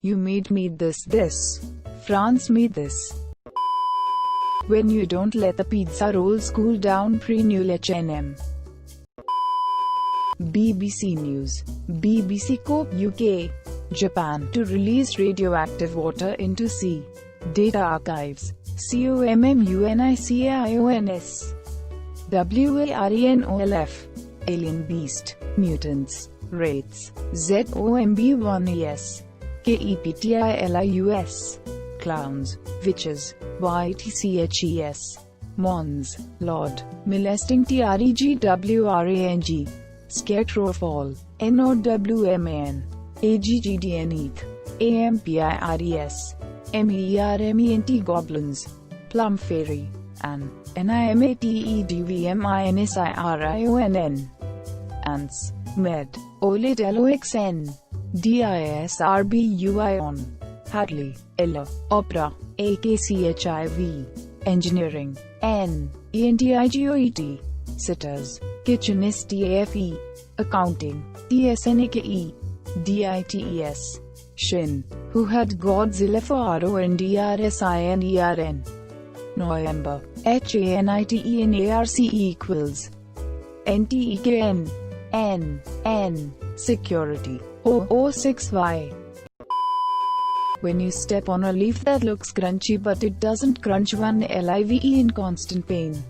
You made me this. France made this. When you don't let the pizza rolls cool down pre-null H&M. BBC News. BBC Corp UK. Japan to release radioactive water into sea. Data archives. COMMUNICAIONS. WARENOLF. Alien beast. Mutants. Wraiths. ZOMB1ES. KEPTILIUS. Clowns. Witches. YTCHES. Mons. Lord. Molesting TREGWRANG. Scarecrow fall. NOWMAN. AGGDNETH. AMPIRES. MERMENT goblins. Plum fairy. An. NIMATEDVMINSIRIONN. Ants. Med. OLED LOXN. DISRBUION. Hadley. Ella. Opera. AKCHIV. Engineering. N. ENTIGOET. Sitters. Kitchen STAFE. Accounting. TSNAKE. DITES. Shin. Who had Godzilla for RONDRSINERN. November. HANITENARC equals. NTEKN. N. Security. 006Y. When you step on a leaf that looks crunchy but it doesn't crunch, one live in constant pain.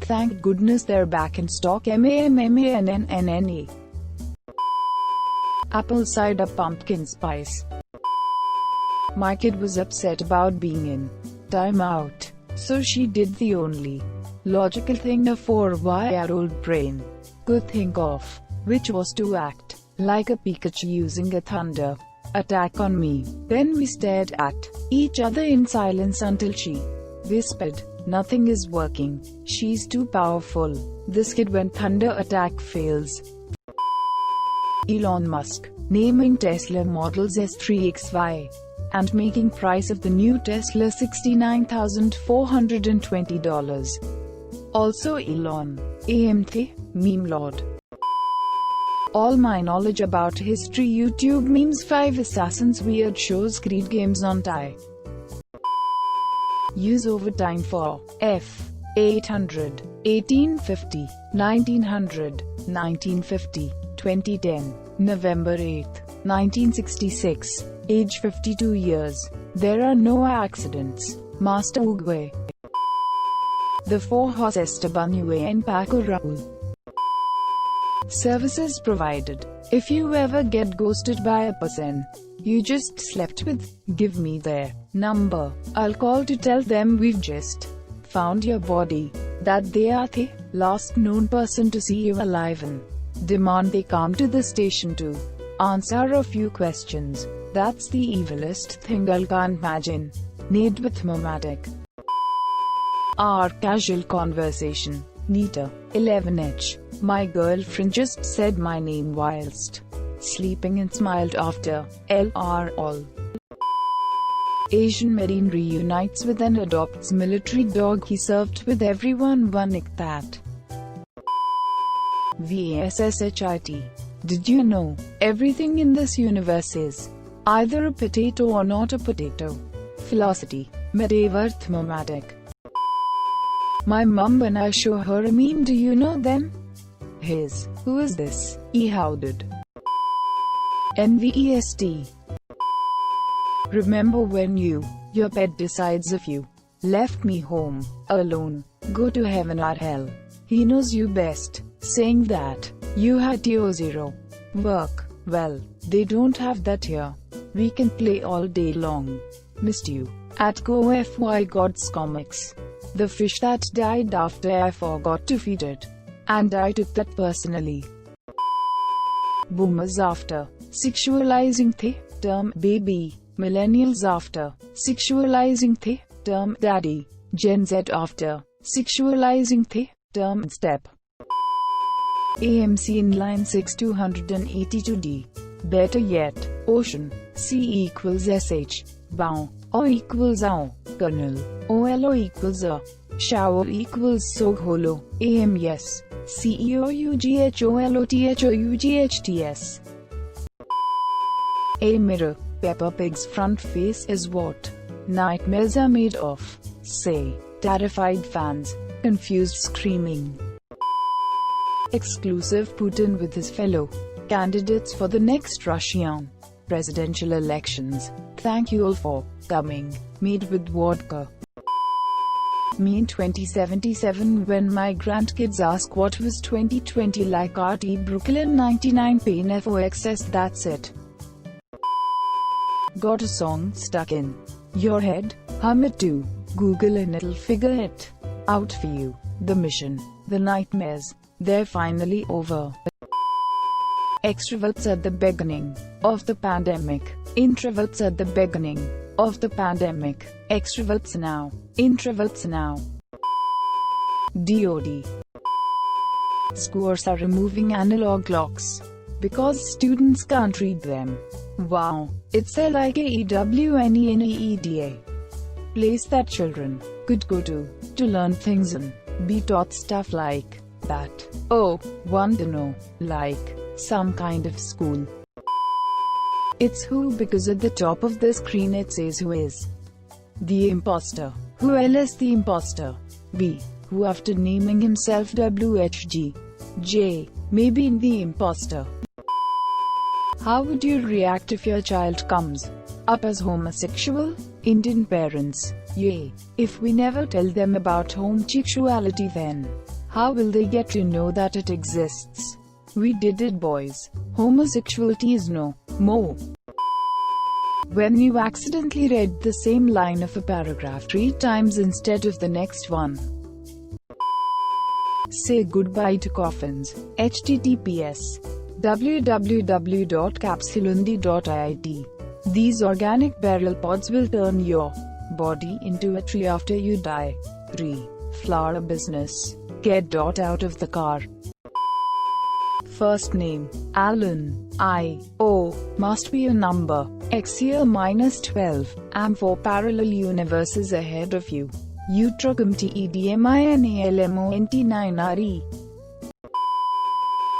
Thank goodness they're back in stock. MAMMANNNA. Apple cider pumpkin spice. My kid was upset about being in timeout, so she did the only logical thing a 4-year-old brain could think of, which was to act like a Pikachu using a thunder attack on me. Then we stared at each other in silence until she whispered, "Nothing is working. She's too powerful." This kid when thunder attack fails. Elon Musk naming Tesla models S3XY and making price of the new Tesla $69,420. Also Elon, AMT, meme lord. All my knowledge about history: YouTube memes, 5 assassins, weird shows, Creed games on tie. Use overtime for F. 800, 1850, 1900, 1950, 2010, November 8, 1966, age 52 years. There are no accidents. Master Uguay. The 4-horse Esteban and Paco Raul. Services provided. If you ever get ghosted by a person you just slept with, give me their number. I'll call to tell them we've just found your body, that they are the last known person to see you alive, and demand they come to the station to answer a few questions. That's the evilest thing I can't imagine. Need with Momatic. Our casual conversation. Nita, 11H. My girlfriend just said my name whilst sleeping and smiled after LRL. Asian Marine reunites with and adopts military dog he served with everyone. One that. VASSHIT. Did you know, everything in this universe is either a potato or not a potato? Philosophy. Medaverth Momatic. My mum, when I show her a meme, do you know them? His. Who is this? How did? NVEST. Remember when your pet decides if you left me home alone, go to heaven or hell? He knows you best. Saying that you had your zero work. Well, they don't have that here. We can play all day long. Missed you. At GoFY Gods Comics. The fish that died after I forgot to feed it. And I took that personally. Boomers after sexualizing the term baby. Millennials after sexualizing the term daddy. Gen Z after sexualizing the term step. AMC inline 6 282D. Better yet, ocean. C equals SH. Bow. O equals AO. Kernel. OLO equals A. Shower equals Sogholo. AM yes. CEOUGHOLOTHOUGHTS. A mirror. Peppa Pig's front face is what nightmares are made of. Say, terrified fans, confused screaming. Exclusive Putin with his fellow candidates for the next Russian presidential elections. Thank you all for coming. Made with vodka. Me in 2077 when my grandkids ask what was 2020 like, RT Brooklyn 99 pain FOXS, that's it. Got a song stuck in your head? Hum it too. Google and it'll figure it out for you. The mission, the nightmares, they're finally over. Extroverts at the beginning of the pandemic. Introverts at the beginning of the pandemic. Extroverts now. Introverts now. DOD. Schools are removing analog clocks because students can't read them. Wow, it's LIKEWNENEEDA. Place that children could go to learn things and be taught stuff like that. Oh, want to know, like some kind of school. It's who, because at the top of the screen it says who is the imposter. Who is the imposter? B. Who, after naming himself WHG. J. Maybe the imposter. How would you react if your child comes up as homosexual? Indian parents. Yay. If we never tell them about homosexuality, then how will they get to know that it exists? We did it, boys. Homosexuality is no more. When you accidentally read the same line of a paragraph 3 times instead of the next one. Say goodbye to coffins. https www.capsulundi.it. These organic burial pods will turn your body into a tree after you die. 3. Flower business. Get out of the car. First name, Alan. I.O. must be a number. X year minus 12. Am 4 parallel universes ahead of you. UTROCMTEDMINALMONT9RE.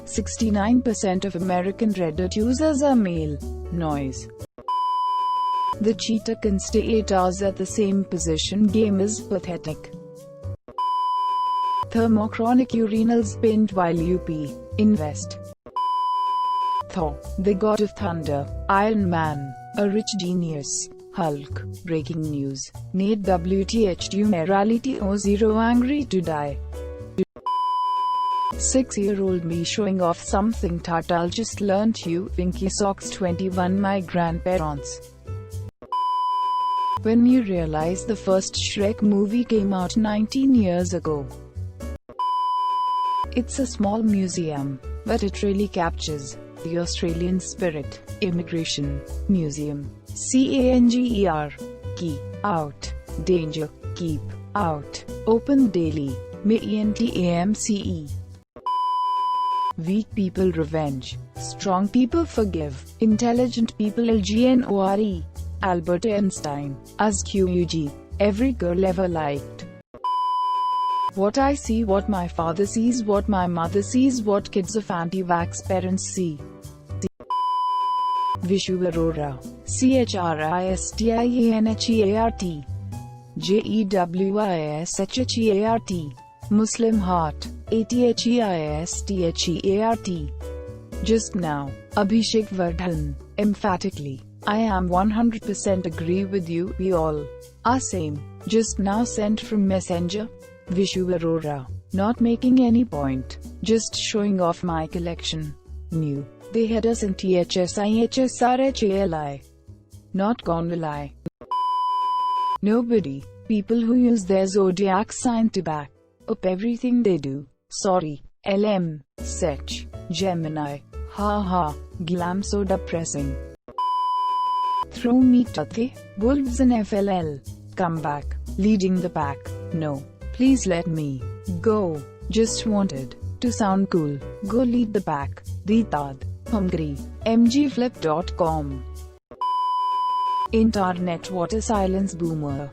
69% of American Reddit users are male. Noise. The cheetah can stay 8 hours at the same position. Game is pathetic. Thermochronic urinals paint while you pee. Invest. Thor, the god of thunder. Iron Man, a rich genius. Hulk, breaking news. Nate WTH Numerality 0 angry to die. 6-year-old me showing off something Tatal just learnt you. Pinky Socks 21 My grandparents. When you realize the first Shrek movie came out 19 years ago. It's a small museum, but it really captures the Australian spirit. Immigration Museum. CANGER. Key out. Danger. Keep out. Open daily. MENTAMCE. Weak people revenge. Strong people forgive. Intelligent people LGNORE. Albert Einstein. ASQUG. Every girl ever liked. What I see, what my father sees, what my mother sees, what kids of anti-vax parents see. Vishu Arora. CHRISTIANHEART. JEWISHHEART. Muslim Heart. ATHEISTHEART. Just now, Abhishek Vardhan. Emphatically. I am 100% agree with you, we all are same. Just now sent from Messenger. Vishu Arora. Not making any point. Just showing off my collection. New. They had us in THSIHSRHALI. Not gonna lie. Nobody. People who use their zodiac sign to back up everything they do. Sorry. LM. Sech. Gemini. Ha. Glam so depressing. Throw me Tate. Wolves and FLL. Come back. Leading the pack. No. Please let me go. Just wanted to sound cool. Go lead the pack. Retard. Hungry. mgflip.com. Internet, what a silence boomer.